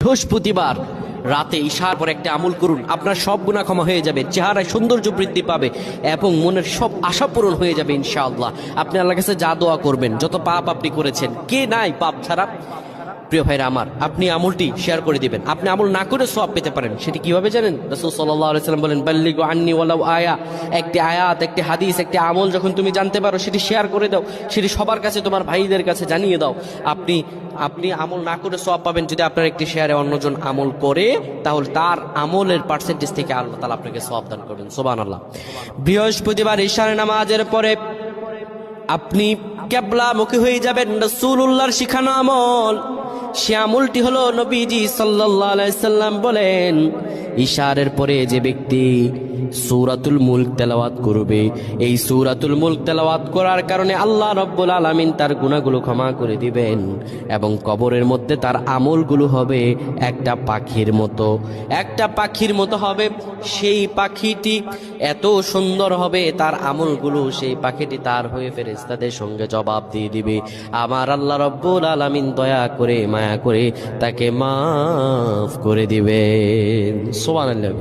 বৃহস্পতিবার রাতে ঈশার পর একটা আমল করুন, আপনার সব গুনাহ ক্ষমা হয়ে যাবে, চেহারায় সৌন্দর্য বৃদ্ধি পাবে এবং মনের সব আশা পূরণ হয়ে যাবে ইনশাআল্লাহ। আপনি আল্লাহর কাছে যা দোয়া করবেন, যত পাপ আপনি করেছেন, কে নাই পাপ ছাড়া? প্রিয় ভাইরা আমার, আপনি আমলটি শেয়ার করে দিবেন। আপনি আমল না করে সওয়াব পেতে পারেন। সেটি কিভাবে জানেন? রাসূল সাল্লাল্লাহু আলাইহি ওয়াসাল্লাম বলেন, বাল্লিগু আন্নি ওয়ালাউ আয়া। একটি আয়াত, একটি হাদিস, একটি আমল যখন তুমি জানতে পারো, সেটি শেয়ার করে দাও, সেটি সবার কাছে, তোমার ভাইদের কাছে জানিয়ে দাও। আপনি আমল না করে সওয়াব পাবেন। যদি আপনার একটি শেয়ারে অন্যজন আমল করে, তাহলে তার আমলের পার্সেন্টেজ থেকে আল্লাহ তাআলা আপনাকে সওয়াব দান করবেন। সুবহানাল্লাহ। বৃহস্পতিবার ঈশার নামাজের পরে আপনি কিবলামুখী হয়ে যাবেন, রাসূলুল্লাহর শিখানো আমল। সে আমলটি হলো, নবীজি সাল্লাল্লাহু আলাইহি সাল্লাম বলেন, ইশারের পরে যে ব্যক্তি সূরাতুল মুলক তেলাওয়াত করবে, এই সূরাতুল মুলক তেলাওয়াত করার কারণে আল্লাহ রাব্বুল আলামিন তার গুনাহগুলো ক্ষমা করে দিবেন এবং কবরের মধ্যে তার আমলগুলো হবে একটা পাখির মতো, একটা পাখির মতো হবে। সেই পাখিটি এত সুন্দর হবে, তার আমলগুলো সেই পাখিটি তার হয়ে ফেরেশতাদের সঙ্গে জবাব দিয়ে দিবে। আমার আল্লাহ রাব্বুল আলামিন দয়া করে, মায়া করে তাকে মাফ করে দিবেন। সুবহানাল্লাহ।